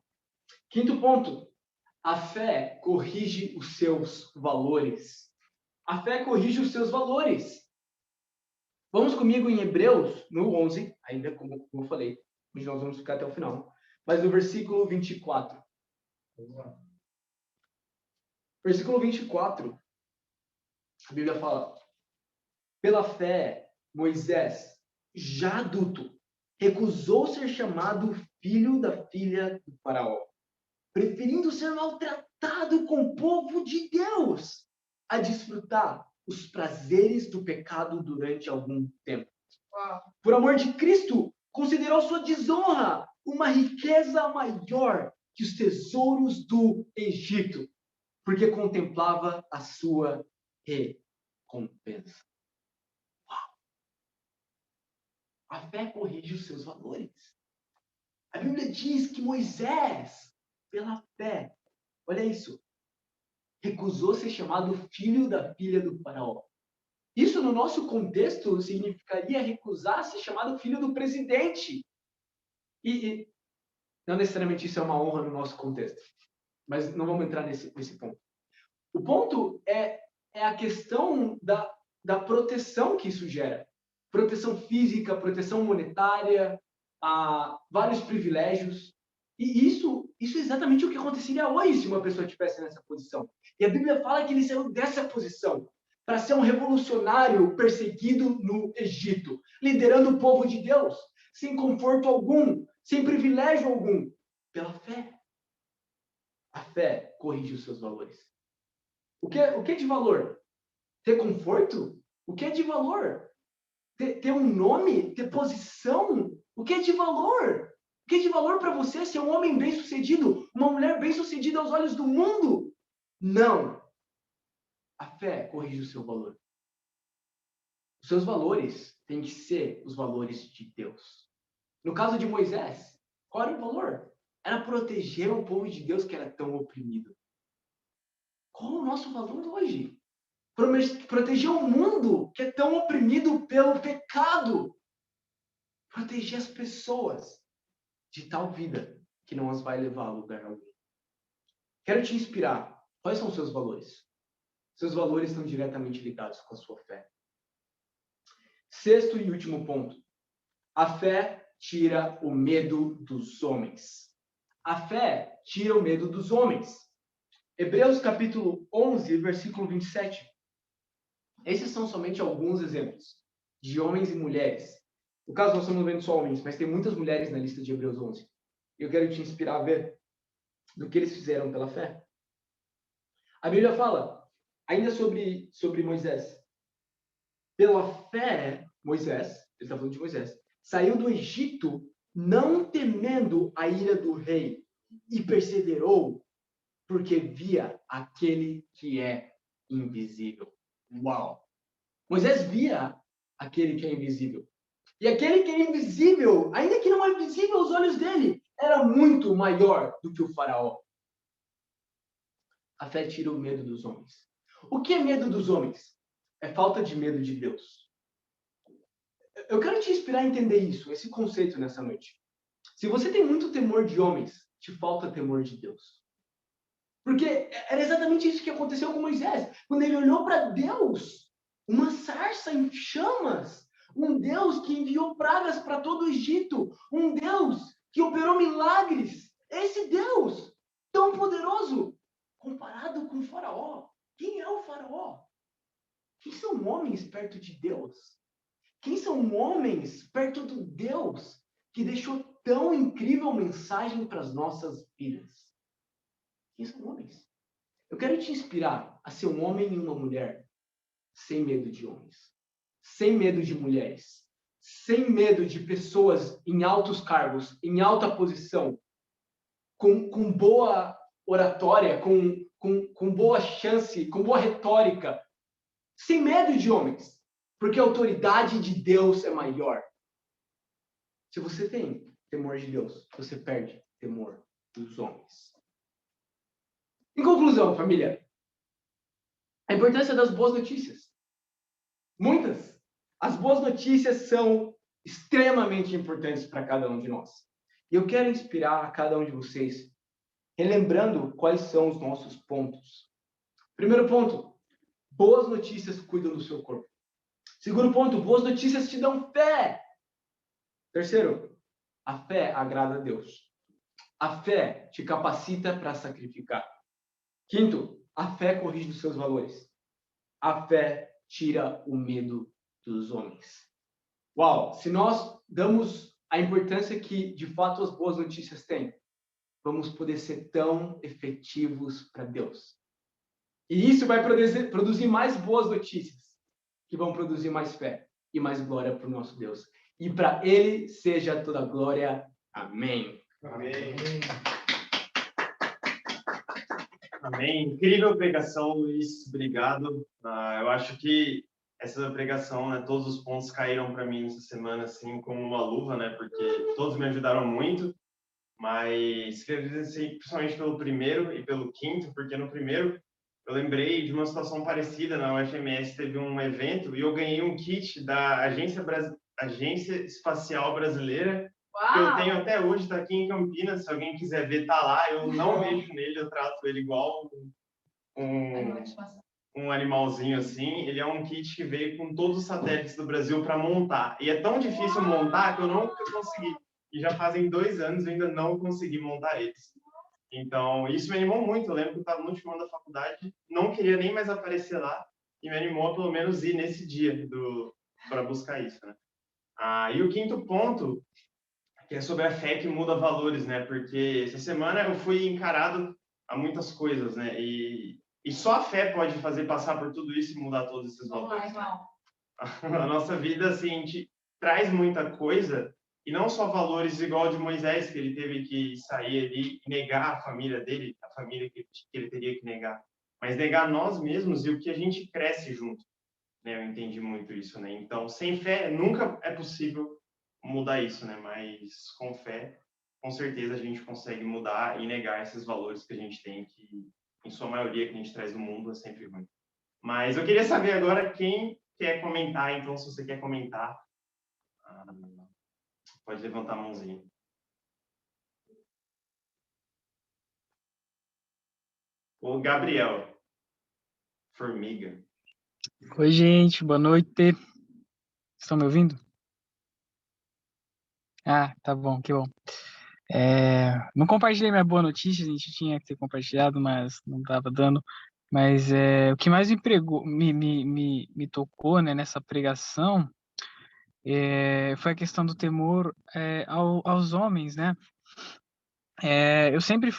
Quinto ponto. A fé corrige os seus valores. A fé corrige os seus valores. Vamos comigo em Hebreus, no 11, ainda como eu falei, mas nós vamos ficar até o final. Mas no versículo 24. Versículo 24, a Bíblia fala: pela fé, Moisés, já adulto, recusou ser chamado filho da filha do faraó, preferindo ser maltratado com o povo de Deus, a desfrutar os prazeres do pecado durante algum tempo. Por amor de Cristo, considerou sua desonra uma riqueza maior que os tesouros do Egito, porque contemplava a sua recompensa. Uau! A fé corrige os seus valores. A Bíblia diz que Moisés, pela fé, olha isso, recusou ser chamado filho da filha do faraó. Isso, no nosso contexto, significaria recusar ser chamado filho do presidente. E não necessariamente isso é uma honra no nosso contexto, mas não vamos entrar nesse ponto. O ponto é a questão da proteção que isso gera. Proteção física, proteção monetária, vários privilégios. E isso é exatamente o que aconteceria hoje se uma pessoa estivesse nessa posição. E a Bíblia fala que ele saiu dessa posição para ser um revolucionário perseguido no Egito, liderando o povo de Deus, sem conforto algum, sem privilégio algum, pela fé. A fé corrige os seus valores. O que é de valor? Ter conforto? O que é de valor? Ter um nome? Ter posição? O que é de valor? O que é de valor para você ser um homem bem-sucedido? Uma mulher bem-sucedida aos olhos do mundo? Não. A fé corrige o seu valor. Os seus valores têm que ser os valores de Deus. No caso de Moisés, qual era o valor? Era proteger o povo de Deus que era tão oprimido. Qual é o nosso valor hoje? Proteger o mundo que é tão oprimido pelo pecado. Proteger as pessoas de tal vida que não as vai levar a lugar algum. Quero te inspirar. Quais são os seus valores? Seus valores estão diretamente ligados com a sua fé. Sexto e último ponto. A fé tira o medo dos homens. A fé tira o medo dos homens. Hebreus capítulo 11, versículo 27. Esses são somente alguns exemplos de homens e mulheres. No caso, nós estamos vendo só homens, mas tem muitas mulheres na lista de Hebreus 11. E eu quero te inspirar a ver do que eles fizeram pela fé. A Bíblia fala, ainda sobre Moisés. Pela fé, Moisés, ele está falando de Moisés, saiu do Egito não temendo a ira do rei e perseverou porque via aquele que é invisível. Uau! Moisés via aquele que é invisível. E aquele que é invisível, ainda que não é visível aos olhos dele, era muito maior do que o faraó. A fé tira o medo dos homens. O que é medo dos homens? É falta de medo de Deus. eu quero te inspirar a entender isso, esse conceito nessa noite. Se você tem muito temor de homens, te falta temor de Deus. Porque era exatamente isso que aconteceu com Moisés. Quando ele olhou para Deus, uma sarça em chamas, um Deus que enviou pragas para todo o Egito, um Deus que operou milagres. Esse Deus tão poderoso, comparado com o faraó. Quem é o faraó? Quem são homens perto de Deus? Quem são homens perto do Deus que deixou tão incrível mensagem para as nossas vidas? Quem são homens? Eu quero te inspirar a ser um homem e uma mulher sem medo de homens, sem medo de mulheres, sem medo de pessoas em altos cargos, em alta posição, com boa oratória, com boa chance, com boa retórica, sem medo de homens, porque a autoridade de Deus é maior. Se você tem temor de Deus, você perde temor dos homens. Em conclusão, família, a importância das boas notícias. Muitas. As boas notícias são extremamente importantes para cada um de nós. E eu quero inspirar a cada um de vocês, relembrando quais são os nossos pontos. Primeiro ponto, boas notícias cuidam do seu corpo. Segundo ponto, boas notícias te dão fé. Terceiro, a fé agrada a Deus. A fé te capacita para sacrificar. Quinto, a fé corrige os seus valores. A fé tira o medo dos homens. Uau! Se nós damos a importância que, de fato, as boas notícias têm, vamos poder ser tão efetivos para Deus. E isso vai produzir mais boas notícias, que vão produzir mais fé e mais glória para o nosso Deus. E para Ele seja toda a glória. Amém. Amém. Amém. Incrível pregação, Luiz. Obrigado. Eu acho que essa pregação, né, todos os pontos caíram para mim essa semana assim como uma luva, né? Porque todos me ajudaram muito. Mas queria agradecer principalmente pelo primeiro e pelo quinto, porque no primeiro eu lembrei de uma situação parecida. Na UFMS teve um evento e eu ganhei um kit da Agência Espacial Brasileira. Que eu tenho até hoje, está aqui em Campinas. Se alguém quiser ver, tá lá. Eu não mexo nele, eu trato ele igual um animalzinho assim. Ele é um kit que veio com todos os satélites do Brasil para montar. E é tão difícil montar que eu nunca consegui. E já fazem 2 anos eu ainda não consegui montar eles. Então, isso me animou muito. Eu lembro que eu estava no último ano da faculdade, não queria nem mais aparecer lá. E me animou a pelo menos ir nesse dia para buscar isso, né? E o quinto ponto, que é sobre a fé que muda valores, né? Porque essa semana eu fui encarado a muitas coisas, né? E só a fé pode fazer passar por tudo isso e mudar todos esses valores. A nossa vida, assim, a gente traz muita coisa, e não só valores igual de Moisés, que ele teve que sair ali e negar a família dele, a família que ele teria que negar, mas negar nós mesmos e o que a gente cresce junto, né? Eu entendi muito isso, né? Então, sem fé, nunca é possível mudar isso, né? Mas com fé, com certeza a gente consegue mudar e negar esses valores que a gente tem, que em sua maioria que a gente traz do mundo é sempre ruim. Mas eu queria saber agora quem quer comentar. Então, se você quer comentar, pode levantar a mãozinha. O Gabriel Formiga. Oi, gente, boa noite. Estão me ouvindo? Tá bom, que bom. Não compartilhei minha boa notícia, a gente tinha que ter compartilhado, mas não estava dando. Mas o que mais me tocou, né, nessa pregação foi a questão do temor aos homens, né? Eu sempre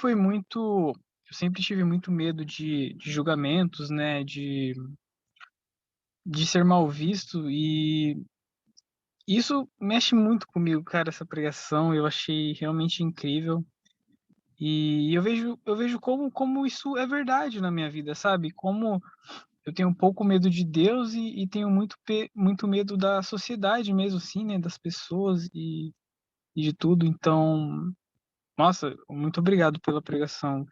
tive muito medo de julgamentos, né, de ser mal visto, e isso mexe muito comigo, cara, essa pregação. Eu achei realmente incrível. E eu vejo como isso é verdade na minha vida, sabe? Como eu tenho um pouco medo de Deus e tenho muito medo da sociedade mesmo, assim, né? Das pessoas e de tudo. Então, nossa, muito obrigado pela pregação.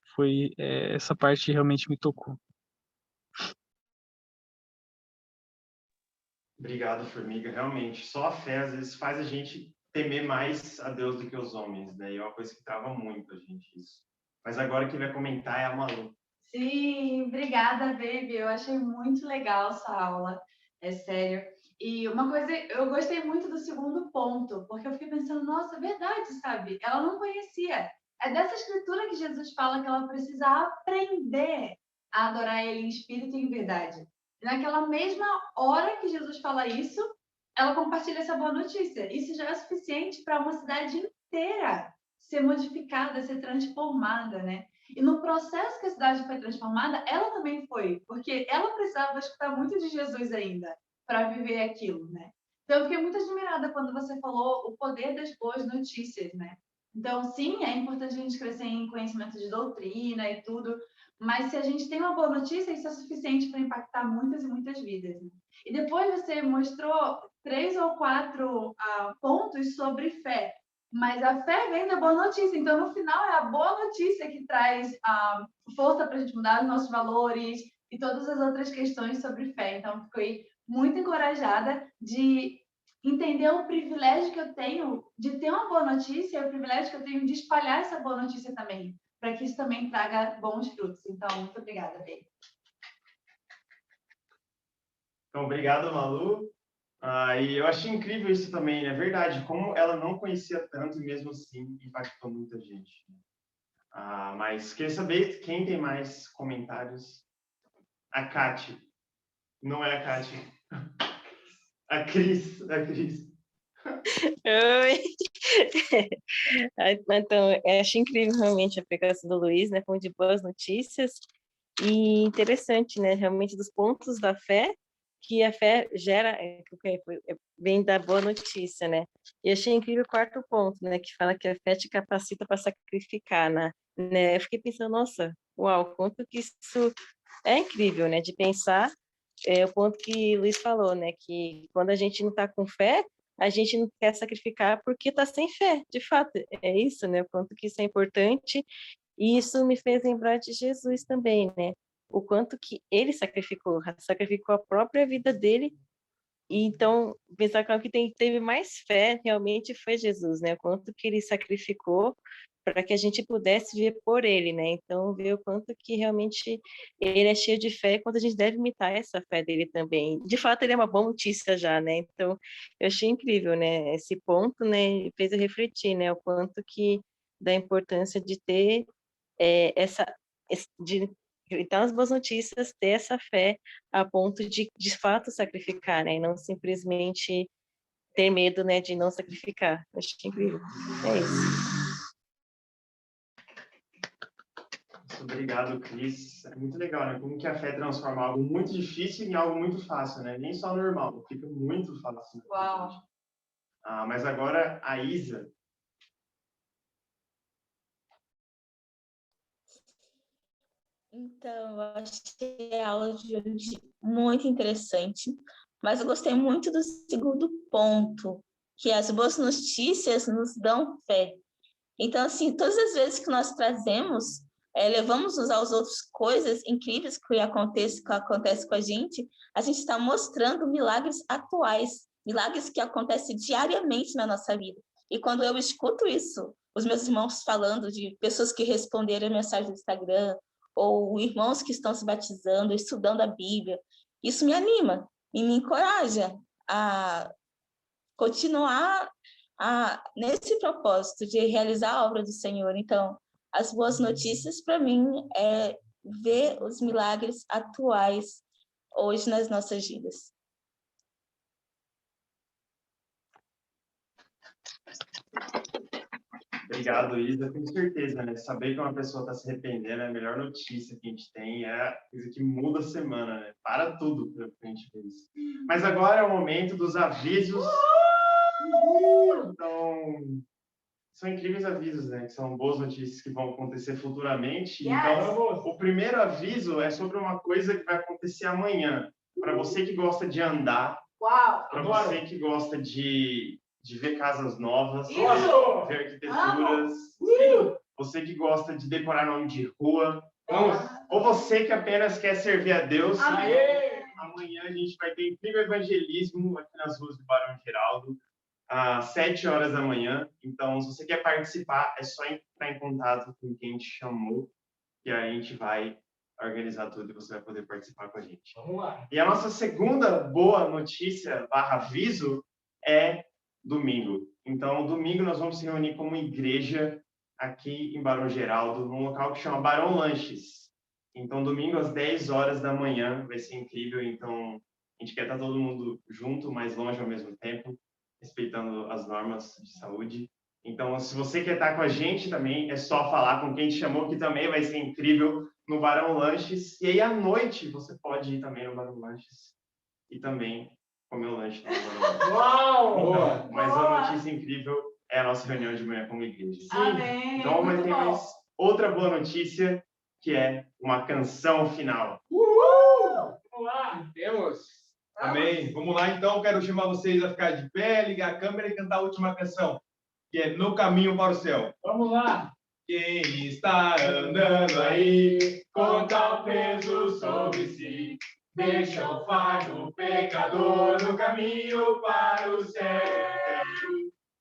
Essa parte realmente me tocou. Obrigado, Formiga. Realmente, só a fé às vezes faz a gente temer mais a Deus do que os homens, né? E é uma coisa que trava muito a gente isso. Mas agora quem vai comentar é a Malu. Sim, obrigada, baby. Eu achei muito legal essa aula, é sério. E uma coisa, eu gostei muito do segundo ponto, porque eu fiquei pensando, nossa, é verdade, sabe? Ela não conhecia. É dessa escritura que Jesus fala que ela precisa aprender a adorar Ele em espírito e em verdade. E naquela mesma hora que Jesus fala isso, ela compartilha essa boa notícia. Isso já é suficiente para uma cidade inteira ser modificada, ser transformada, né? E no processo que a cidade foi transformada, ela também foi, porque ela precisava escutar muito de Jesus ainda para viver aquilo, né? Então, eu fiquei muito admirada quando você falou o poder das boas notícias, né? Então, sim, é importante a gente crescer em conhecimento de doutrina e tudo, mas se a gente tem uma boa notícia, isso é suficiente para impactar muitas e muitas vidas, né? E depois você mostrou 3 ou 4 pontos sobre fé. Mas a fé vem da boa notícia. Então, no final, é a boa notícia que traz a força para a gente mudar os nossos valores e todas as outras questões sobre fé. Então, fiquei muito encorajada de entender o privilégio que eu tenho de ter uma boa notícia e o privilégio que eu tenho de espalhar essa boa notícia também, para que isso também traga bons frutos. Então, muito obrigada, Bê. Então, obrigado, Malu. E eu achei incrível isso também, é verdade, como ela não conhecia tanto e mesmo assim impactou muita gente. Mas queria saber quem tem mais comentários. A Kati. Não é a Kati. A Cris. Oi! Então, eu achei incrível realmente a pregação do Luiz, né? Foi de boas notícias e interessante, né? Realmente dos pontos da fé, que a fé gera, vem da boa notícia, né? E achei incrível o quarto ponto, né? Que fala que a fé te capacita para sacrificar, né? Eu fiquei pensando, nossa, uau, quanto que isso é incrível, né? De pensar, o ponto que o Luiz falou, né? Que quando a gente não está com fé, a gente não quer sacrificar porque está sem fé, de fato, é isso, né? O quanto que isso é importante, e isso me fez lembrar de Jesus também, né? O quanto que ele sacrificou a própria vida dele, e então, pensar que o que teve mais fé realmente foi Jesus, né? O quanto que ele sacrificou para que a gente pudesse viver por ele, né? Então, ver o quanto que realmente ele é cheio de fé, quanto a gente deve imitar essa fé dele também. De fato, ele é uma boa notícia já, né? Então, eu achei incrível, né? Esse ponto, né? Fez eu refletir, né? O quanto que da importância de ter de gritar as boas notícias, ter essa fé a ponto de fato sacrificar, né? E não simplesmente ter medo, né, de não sacrificar. Eu achei incrível. É isso. Obrigado, Cris. É muito legal, né? Como que a fé transforma algo muito difícil em algo muito fácil, né? Nem só normal, fica muito fácil. Uau! Mas agora a Isa. Então, eu achei a aula de hoje muito interessante, mas eu gostei muito do segundo ponto, que as boas notícias nos dão fé. Então, assim, todas as vezes que nós trazemos, levamos uns aos outros coisas incríveis que acontece com a gente está mostrando milagres atuais, milagres que acontecem diariamente na nossa vida. E quando eu escuto isso, os meus irmãos falando de pessoas que responderam a mensagem do Instagram, ou irmãos que estão se batizando, estudando a Bíblia, isso me anima e me encoraja a continuar nesse propósito de realizar a obra do Senhor. Então, as boas notícias para mim é ver os milagres atuais hoje nas nossas vidas. Obrigado, Isa. Com certeza, né? Saber que uma pessoa está se arrependendo é a melhor notícia que a gente tem, é a coisa que muda a semana, né? Para tudo para a gente ver isso. Mas agora é o momento dos avisos. Então, são incríveis avisos, né? Que são boas notícias que vão acontecer futuramente. Então, o primeiro aviso é sobre uma coisa que vai acontecer amanhã. Para você que gosta de andar, para você que gosta de ver casas novas, ver arquiteturas, você que gosta de decorar nome de rua, ou você que apenas quer servir a Deus, amanhã a gente vai ter incrível evangelismo aqui nas ruas do Barão Geraldo, às 7 horas da manhã. Então, se você quer participar, é só entrar em contato com quem te chamou, que a gente vai organizar tudo e você vai poder participar com a gente. Vamos lá. E a nossa segunda boa notícia, /aviso, é domingo. Então, domingo nós vamos se reunir como igreja aqui em Barão Geraldo, num local que chama Barão Lanches. Então, domingo às 10 horas da manhã, vai ser incrível. Então, a gente quer estar todo mundo junto, mas longe ao mesmo tempo, respeitando as normas de saúde. Então, se você quer estar com a gente também, é só falar com quem te chamou, que também vai ser incrível no Barão Lanches. E aí, à noite, você pode ir também no Barão Lanches e também comer o lanche no Barão Lanches. Uau! Então, mas a Boa! notícia incrível é a nossa reunião de manhã como igreja. Amém. Então, mas Muito tem bom. mais outra boa notícia, que é uma canção final. Vamos lá. Temos. Amém. Vamos lá, então. Quero chamar vocês a ficar de pé, ligar a câmera e cantar a última canção, que é No Caminho para o Céu. Vamos lá. Quem está andando aí com tal peso sobre si, deixa o fardo pecador no caminho para o céu.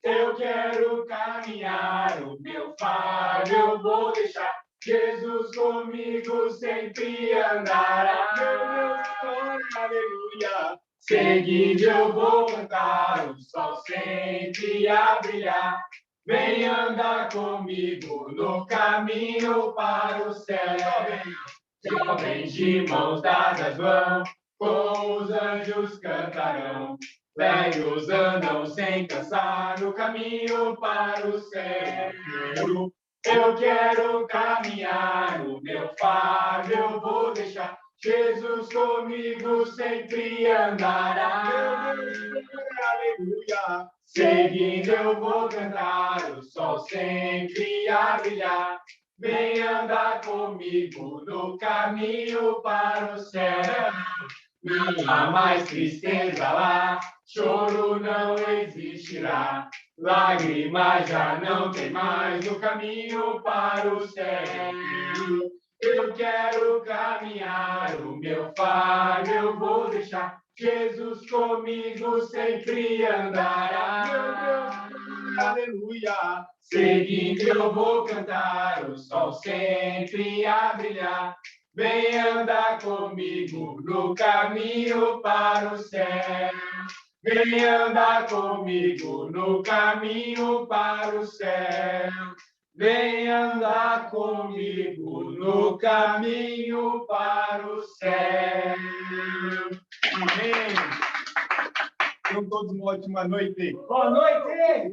Eu quero caminhar, o meu fardo eu vou deixar. Jesus comigo sempre andará. Meu Deus, glória, aleluia. Seguindo eu vou cantar, o sol sempre a brilhar. Vem andar comigo no caminho para o céu. Jovens de mãos dadas vão, com os anjos cantarão. Velhos andam sem cansar no caminho para o céu. Eu quero caminhar, o meu fardo eu vou deixar. Jesus comigo sempre andará. Aleluia. Seguindo eu vou cantar, o sol sempre a brilhar. Vem andar comigo no caminho para o céu. Não há mais tristeza lá, choro não existirá. Lágrimas já não tem mais no caminho para o céu. Eu quero caminhar, o meu fardo eu vou deixar. Jesus comigo sempre andará. Meu Deus, aleluia. Seguindo eu vou cantar, o sol sempre a brilhar. Vem andar comigo no caminho para o céu. Vem andar comigo no caminho para o céu. Vem andar comigo no caminho para o céu. Amém. Tenham todos uma ótima noite. Boa noite.